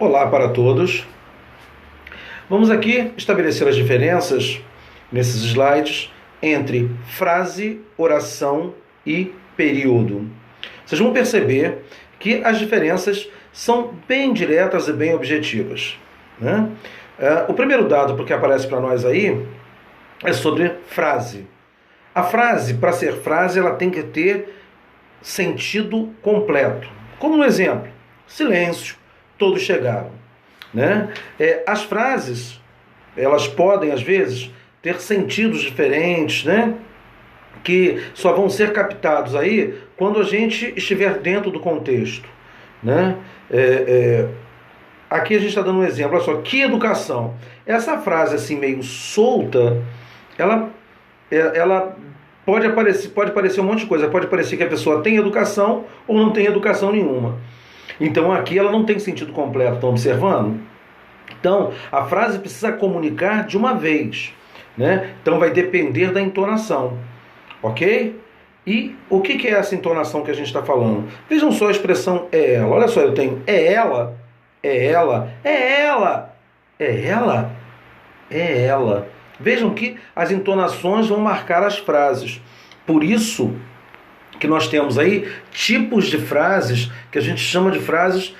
Olá para todos. Vamos aqui estabelecer as diferenças nesses slides entre frase, oração e período. Vocês vão perceber que as diferenças são bem diretas e bem objetivas, né? O primeiro dado que aparece para nós aí é sobre frase. A frase, para ser frase, ela tem que ter sentido completo. Como no exemplo, silêncio, todos chegaram, né? As frases, elas podem, às vezes, ter sentidos diferentes, né? Que só vão ser captados aí quando a gente estiver dentro do contexto, né? Aqui a gente está dando um exemplo, olha só, que educação. Essa frase assim meio solta, ela pode parecer um monte de coisa, pode parecer que a pessoa tem educação ou não tem educação nenhuma. Então aqui ela não tem sentido completo, estão observando? Então a frase precisa comunicar de uma vez, né? Então vai depender da entonação, ok? E o que é essa entonação que a gente está falando? Vejam só a expressão é ela. Olha só, eu tenho é ela, é ela, é ela, é ela, é ela. Vejam que as entonações vão marcar as frases. Por isso que nós temos aí tipos de frases que a gente chama de frases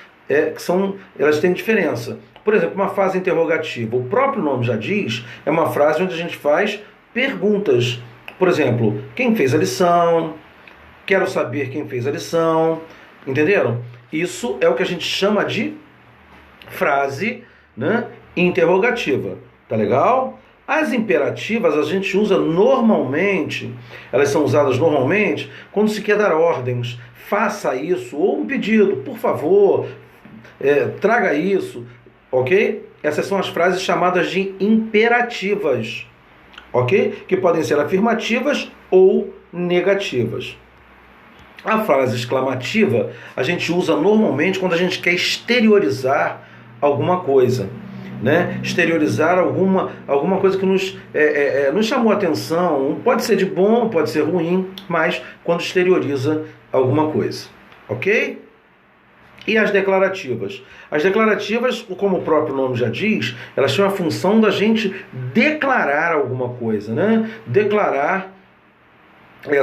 elas têm diferença. Por exemplo, uma frase interrogativa. O próprio nome já diz, é uma frase onde a gente faz perguntas. Por exemplo, quem fez a lição? Quero saber quem fez a lição. Entenderam? Isso é o que a gente chama de frase, né, interrogativa. Tá legal? As imperativas a gente usa normalmente, elas são usadas normalmente quando se quer dar ordens. Faça isso, ou um pedido, por favor, traga isso, ok? Essas são as frases chamadas de imperativas, ok? Que podem ser afirmativas ou negativas. A frase exclamativa a gente usa normalmente quando a gente quer exteriorizar alguma coisa, né? Exteriorizar alguma coisa que nos chamou a atenção. Pode ser de bom, pode ser ruim, mas quando exterioriza alguma coisa, ok? E as declarativas? As declarativas, como o próprio nome já diz, elas têm a função da gente declarar alguma coisa, né? Declarar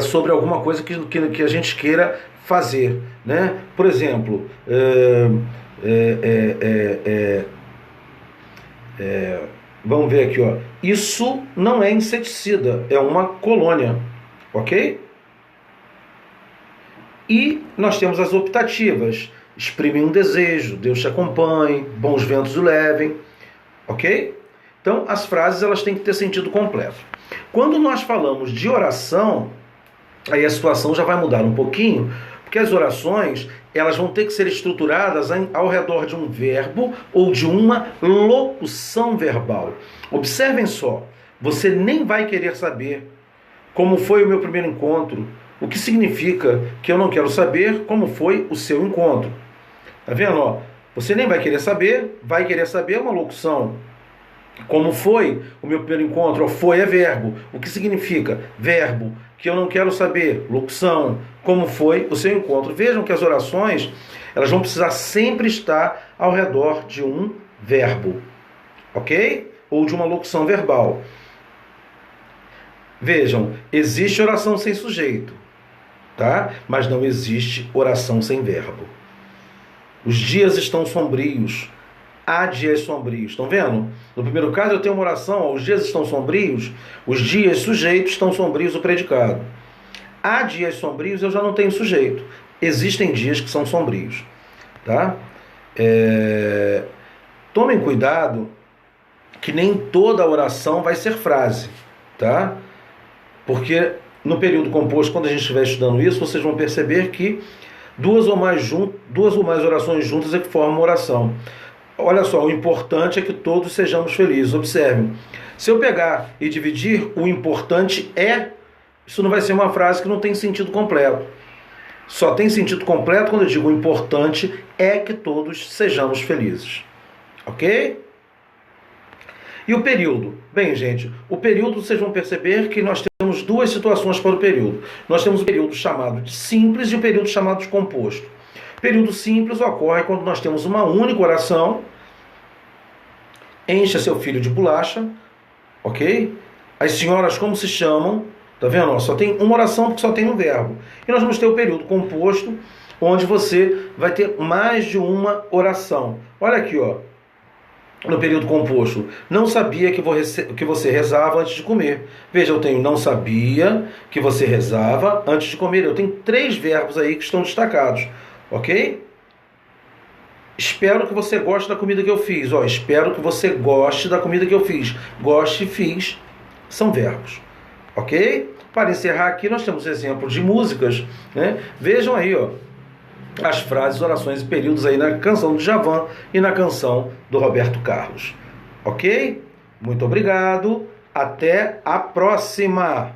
sobre alguma coisa que a gente queira fazer, né? Por exemplo, vamos ver aqui, ó. Isso não é inseticida, é uma colônia, ok? E nós temos as optativas. Exprime um desejo, Deus te acompanhe, bons ventos o levem, ok? Então as frases elas têm que ter sentido completo. Quando nós falamos de oração, aí a situação já vai mudar um pouquinho, porque as orações elas vão ter que ser estruturadas ao redor de um verbo ou de uma locução verbal. Observem só, você nem vai querer saber como foi o meu primeiro encontro, o que significa que eu não quero saber como foi o seu encontro. Tá vendo? Ó, você nem vai querer saber uma locução. Como foi o meu primeiro encontro? Foi é verbo. O que significa? Verbo. Que eu não quero saber. Locução. Como foi o seu encontro? Vejam que as orações elas vão precisar sempre estar ao redor de um verbo. Ok? Ou de uma locução verbal. Vejam, existe oração sem sujeito, tá? Mas não existe oração sem verbo. Os dias estão sombrios. Há dias sombrios. Estão vendo? No primeiro caso eu tenho uma oração, ó, os dias estão sombrios, os dias sujeitos estão sombrios o predicado. Há dias sombrios, eu já não tenho sujeito. Existem dias que são sombrios. Tá? Tomem cuidado que nem toda oração vai ser frase. Tá? Porque no período composto, quando a gente estiver estudando isso, vocês vão perceber que duas ou mais orações juntas é que formam uma oração. Olha só, o importante é que todos sejamos felizes. Observem. Se eu pegar e dividir, o importante é, isso não vai ser uma frase que não tem sentido completo. Só tem sentido completo quando eu digo o importante é que todos sejamos felizes. Ok? E o período? Bem, gente, o período, vocês vão perceber que nós temos duas situações para o período. Nós temos o período chamado de simples e o período chamado de composto. Período simples ocorre quando nós temos uma única oração. Encha seu filho de bolacha, ok? As senhoras como se chamam? Tá vendo? Ó, só tem uma oração porque só tem um verbo. E nós vamos ter o período composto, onde você vai ter mais de uma oração. Olha aqui, ó. No período composto, não sabia que você rezava antes de comer. Veja, eu tenho não sabia que você rezava antes de comer. Eu tenho 3 verbos aí que estão destacados, ok? Espero que você goste da comida que eu fiz. Ó, espero que você goste da comida que eu fiz. Goste e fiz são verbos, ok? Para encerrar aqui, nós temos exemplos de músicas, né? Vejam aí, ó, as frases, orações e períodos aí na canção do Djavan e na canção do Roberto Carlos. Ok? Muito obrigado. Até a próxima!